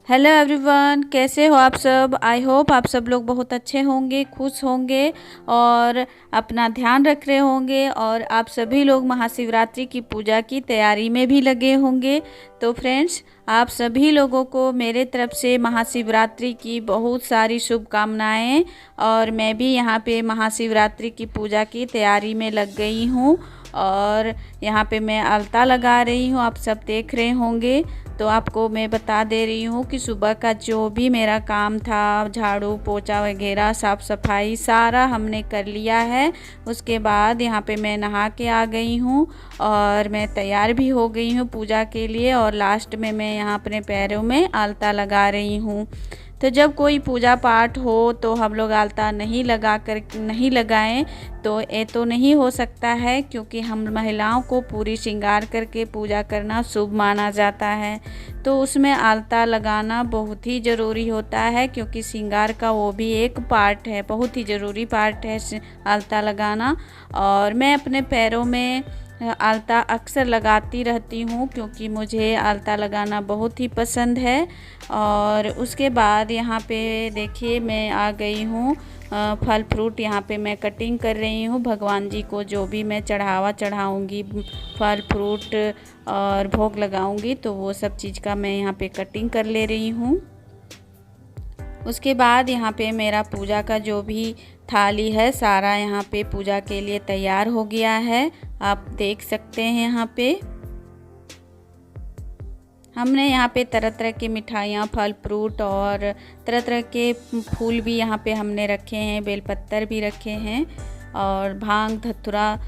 Hello everyone, कैसे हो आप सब। आई होप आप सब लोग बहुत अच्छे होंगे, खुश होंगे और अपना ध्यान रख रहे होंगे। और आप सभी लोग महाशिवरात्रि की पूजा की तैयारी में भी लगे होंगे। तो फ्रेंड्स, आप सभी लोगों को मेरे तरफ से महाशिवरात्रि की बहुत सारी शुभकामनाएं। और मैं भी यहाँ पे महाशिवरात्रि की पूजा की तैयारी में लग गई हूँ और यहाँ पे मैं अलता लगा रही हूँ, आप सब देख रहे होंगे। तो आपको मैं बता दे रही हूँ कि सुबह का जो भी मेरा काम था, झाड़ू पोछा वगैरह साफ़ सफाई सारा हमने कर लिया है। उसके बाद यहाँ पे मैं नहा के आ गई हूँ और मैं तैयार भी हो गई हूँ पूजा के लिए। और लास्ट में मैं यहाँ अपने पैरों में आलता लगा रही हूँ। तो जब कोई पूजा पाठ हो तो हम लोग आलता नहीं लगाएं तो ये तो नहीं हो सकता है, क्योंकि हम महिलाओं को पूरी श्रृंगार करके पूजा करना शुभ माना जाता है। तो उसमें आलता लगाना बहुत ही ज़रूरी होता है, क्योंकि श्रृंगार का वो भी एक पार्ट है, बहुत ही ज़रूरी पार्ट है आलता लगाना। और मैं अपने पैरों में आलता अक्सर लगाती रहती हूँ, क्योंकि मुझे आलता लगाना बहुत ही पसंद है। और उसके बाद यहाँ पे देखिए मैं आ गई हूँ, फल फ्रूट यहाँ पे मैं कटिंग कर रही हूँ। भगवान जी को जो भी मैं चढ़ाऊँगी, फल फ्रूट और भोग लगाऊँगी, तो वो सब चीज़ का मैं यहाँ पे कटिंग कर ले रही हूँ। उसके बाद यहाँ पे मेरा पूजा का जो भी थाली है सारा यहाँ पे पूजा के लिए तैयार हो गया है, आप देख सकते हैं। यहाँ पे हमने यहाँ पे तरह तरह की मिठाइयाँ, फल फ्रूट और तरह तरह के फूल भी यहाँ पे हमने रखे हैं, बेलपत्तर भी रखे हैं और भांग धतूरा,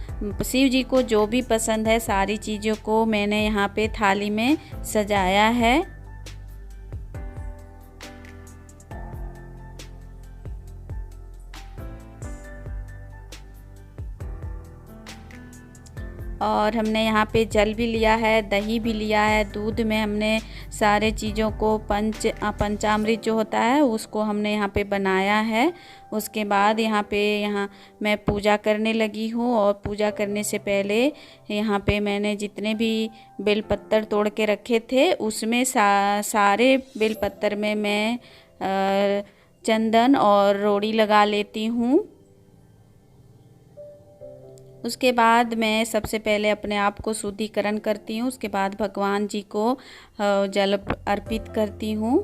शिव जी को जो भी पसंद है सारी चीज़ों को मैंने यहाँ पे थाली में सजाया है। और हमने यहाँ पे जल भी लिया है, दही भी लिया है, दूध में हमने सारे चीज़ों को पंचामृत जो होता है उसको हमने यहाँ पे बनाया है। उसके बाद यहाँ मैं पूजा करने लगी हूँ। और पूजा करने से पहले यहाँ पे मैंने जितने भी बेलपत्तर तोड़ के रखे थे उसमें सारे बेलपत्तर में मैं चंदन और रोड़ी लगा लेती हूँ। उसके बाद मैं सबसे पहले अपने आप को शुद्धिकरण करती हूँ, उसके बाद भगवान जी को जल अर्पित करती हूँ।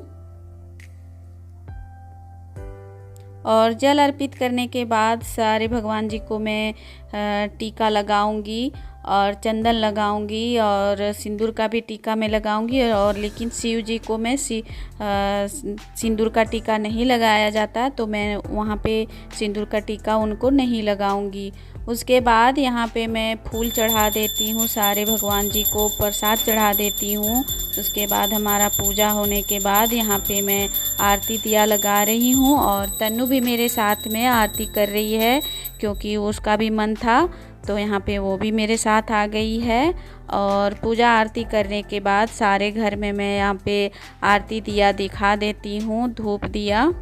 और जल अर्पित करने के बाद सारे भगवान जी को मैं टीका लगाऊंगी और चंदन लगाऊंगी और सिंदूर का भी टीका मैं लगाऊंगी। और लेकिन शिव जी को मैं सिंदूर का टीका नहीं लगाया जाता, तो मैं वहाँ पे सिंदूर का टीका उनको नहीं लगाऊंगी। उसके बाद यहाँ पे मैं फूल चढ़ा देती हूँ, सारे भगवान जी को प्रसाद चढ़ा देती हूँ। उसके बाद हमारा पूजा होने के बाद यहाँ पे मैं आरती दिया लगा रही हूँ और तन्नू भी मेरे साथ में आरती कर रही है, क्योंकि उसका भी मन था, तो यहाँ पे वो भी मेरे साथ आ गई है। और पूजा आरती करने के बाद सारे घर में मैं यहाँ पे आरती दिया दिखा देती हूँ, धूप दिया।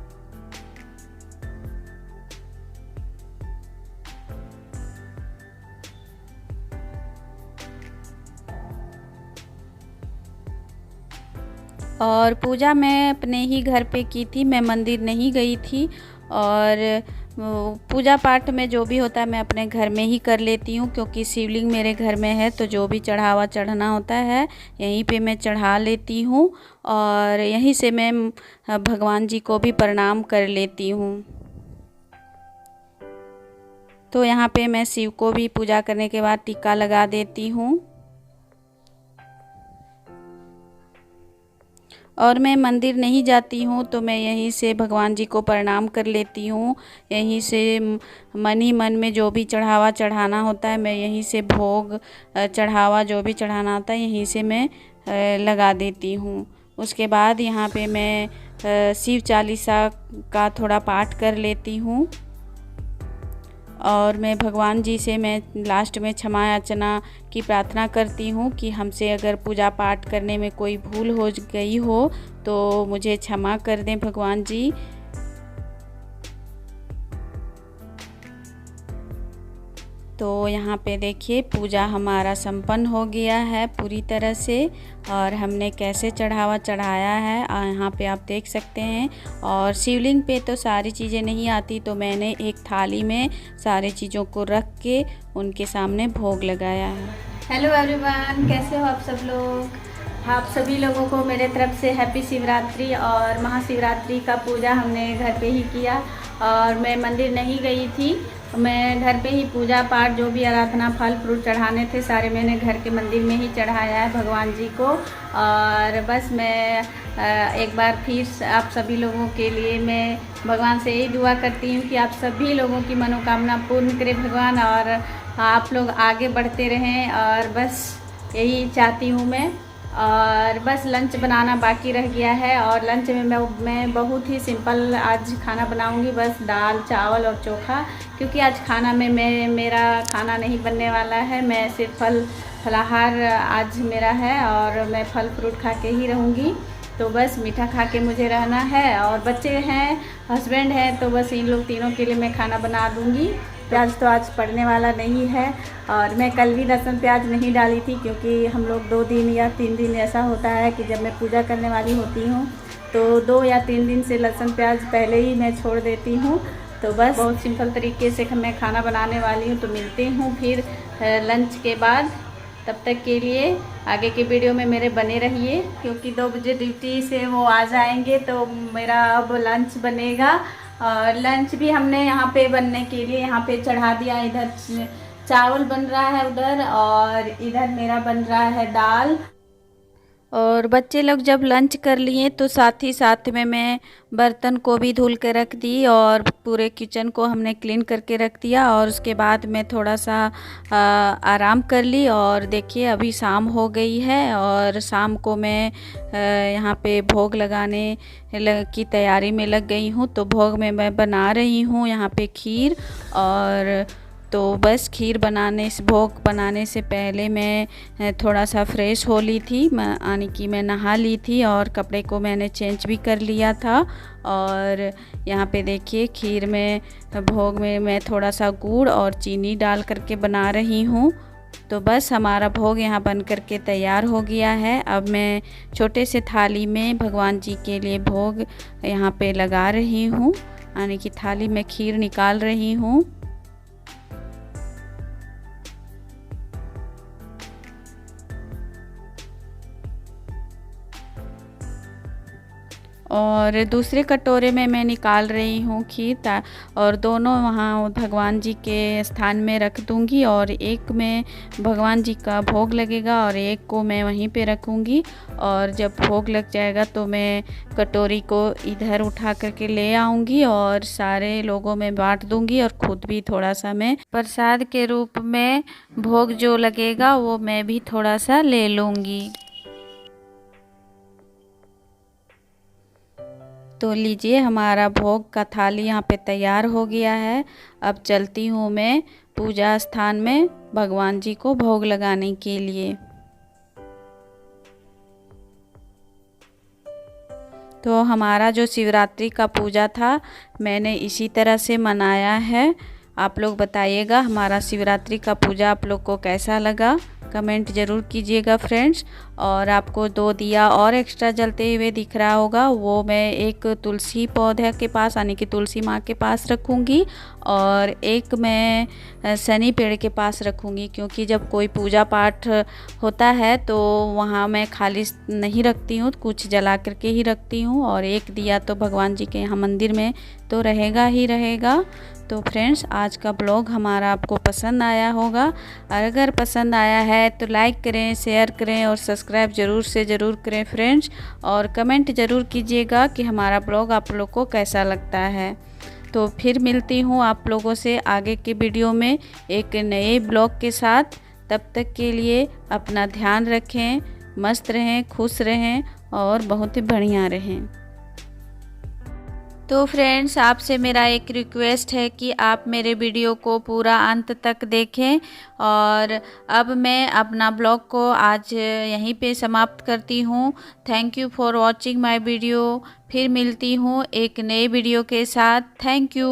और पूजा मैं अपने ही घर पे की थी, मैं मंदिर नहीं गई थी। और पूजा पाठ में जो भी होता है मैं अपने घर में ही कर लेती हूँ, क्योंकि शिवलिंग मेरे घर में है, तो जो भी चढ़ाना होता है यहीं पे मैं चढ़ा लेती हूँ और यहीं से मैं भगवान जी को भी प्रणाम कर लेती हूँ। तो यहाँ पे मैं शिव को भी पूजा करने के बाद टीका लगा देती हूँ। और मैं मंदिर नहीं जाती हूँ, तो मैं यहीं से भगवान जी को प्रणाम कर लेती हूँ। यहीं से मन ही मन में जो भी चढ़ाना होता है, मैं यहीं से भोग जो भी चढ़ाना होता है यहीं से मैं लगा देती हूँ। उसके बाद यहाँ पे मैं शिव चालीसा का थोड़ा पाठ कर लेती हूँ। और मैं भगवान जी से मैं लास्ट में क्षमा याचना की प्रार्थना करती हूँ कि हमसे अगर पूजा पाठ करने में कोई भूल हो गई हो तो मुझे क्षमा कर दें भगवान जी। तो यहाँ पे देखिए पूजा हमारा संपन्न हो गया है पूरी तरह से। और हमने कैसे चढ़ावा चढ़ाया है यहाँ पे आप देख सकते हैं। और शिवलिंग पे तो सारी चीज़ें नहीं आती, तो मैंने एक थाली में सारी चीज़ों को रख के उनके सामने भोग लगाया है। हेलो एवरीवन, कैसे हो आप सब लोग। आप सभी लोगों को मेरे तरफ से हैप्पी शिवरात्रि। और महाशिवरात्रि का पूजा हमने घर पे ही किया और मैं मंदिर नहीं गई थी। मैं घर पे ही पूजा पाठ जो भी आराधना फल फ्रूट चढ़ाने थे सारे मैंने घर के मंदिर में ही चढ़ाया है भगवान जी को। और बस मैं एक बार फिर आप सभी लोगों के लिए मैं भगवान से यही दुआ करती हूँ कि आप सभी लोगों की मनोकामना पूर्ण करे भगवान, और आप लोग आगे बढ़ते रहें। और बस यही चाहती हूँ मैं। और बस लंच बनाना बाकी रह गया है और लंच में मैं बहुत ही सिंपल आज खाना बनाऊंगी, बस दाल चावल और चोखा। क्योंकि आज खाना में मेरा खाना नहीं बनने वाला है, मैं सिर्फ फलाहार आज मेरा है और मैं फल फ्रूट खा के ही रहूँगी। तो बस मीठा खा के मुझे रहना है। और बच्चे हैं, हस्बैंड हैं, तो बस इन लोग तीनों के लिए मैं खाना बना दूँगी। प्याज तो आज पड़ने वाला नहीं है। और मैं कल भी लहसुन प्याज नहीं डाली थी क्योंकि हम लोग 2 दिन या 3 दिन ऐसा होता है कि जब मैं पूजा करने वाली होती हूँ तो 2 या 3 दिन से लहसुन प्याज पहले ही मैं छोड़ देती हूँ। तो बस बहुत सिंपल तरीके से मैं खाना बनाने वाली हूँ। तो मिलते हूँ फिर लंच के बाद। तब तक के लिए आगे के वीडियो में मेरे बने रहिए, क्योंकि 2 बजे ड्यूटी से वो आ जाएंगे तो मेरा अब लंच बनेगा। और लंच भी हमने यहाँ पे बनने के लिए यहाँ पे चढ़ा दिया। इधर चावल बन रहा है उधर, और इधर मेरा बन रहा है दाल। और बच्चे लोग जब लंच कर लिए तो साथ ही साथ में मैं बर्तन को भी धुल के रख दी और पूरे किचन को हमने क्लीन करके रख दिया। और उसके बाद मैं थोड़ा सा आराम कर ली। और देखिए अभी शाम हो गई है और शाम को मैं यहाँ पे भोग लगाने की तैयारी में लग गई हूँ। तो भोग में मैं बना रही हूँ यहाँ पे खीर। और तो बस खीर बनाने से भोग बनाने से पहले मैं थोड़ा सा फ्रेश हो ली थी, यानी कि मैं नहा ली थी और कपड़े को मैंने चेंज भी कर लिया था। और यहाँ पे देखिए खीर में भोग में मैं थोड़ा सा गुड़ और चीनी डाल करके बना रही हूँ। तो बस हमारा भोग यहाँ बन करके तैयार हो गया है। अब मैं छोटे से थाली में भगवान जी के लिए भोग यहाँ पे लगा रही हूँ, यानी कि थाली में खीर निकाल रही हूँ। और दूसरे कटोरे में मैं निकाल रही हूँ खीर, और दोनों वहाँ भगवान जी के स्थान में रख दूँगी। और एक में भगवान जी का भोग लगेगा और एक को मैं वहीं पे रखूँगी। और जब भोग लग जाएगा तो मैं कटोरी को इधर उठा करके ले आऊँगी और सारे लोगों में बांट दूँगी। और ख़ुद भी थोड़ा सा मैं प्रसाद के रूप में भोग जो लगेगा वो मैं भी थोड़ा सा ले लूँगी। तो लीजिए हमारा भोग का थाली यहाँ पे तैयार हो गया है। अब चलती हूँ मैं पूजा स्थान में भगवान जी को भोग लगाने के लिए। तो हमारा जो शिवरात्रि का पूजा था मैंने इसी तरह से मनाया है। आप लोग बताइएगा हमारा शिवरात्रि का पूजा आप लोग को कैसा लगा, कमेंट ज़रूर कीजिएगा फ्रेंड्स। और आपको 2 दिया और एक्स्ट्रा जलते हुए दिख रहा होगा, वो मैं एक तुलसी पौधे के पास यानी कि तुलसी माँ के पास रखूँगी और एक मैं शनि पेड़ के पास रखूँगी। क्योंकि जब कोई पूजा पाठ होता है तो वहाँ मैं खाली नहीं रखती हूँ, कुछ जला करके ही रखती हूँ। और एक दिया तो भगवान जी के यहाँ मंदिर में तो रहेगा ही रहेगा। तो फ्रेंड्स आज का ब्लॉग हमारा आपको पसंद आया होगा। और अगर पसंद आया है तो लाइक करें, शेयर करें और सब्सक्राइब ज़रूर से ज़रूर करें फ्रेंड्स। और कमेंट ज़रूर कीजिएगा कि हमारा ब्लॉग आप लोग को कैसा लगता है। तो फिर मिलती हूँ आप लोगों से आगे के वीडियो में एक नए ब्लॉग के साथ। तब तक के लिए अपना ध्यान रखें, मस्त रहें, खुश रहें और बहुत ही बढ़िया रहें। तो फ्रेंड्स आपसे मेरा एक रिक्वेस्ट है कि आप मेरे वीडियो को पूरा अंत तक देखें। और अब मैं अपना ब्लॉग को आज यहीं पे समाप्त करती हूँ। Thank you for watching my video. फिर मिलती हूँ एक नए वीडियो के साथ। Thank you.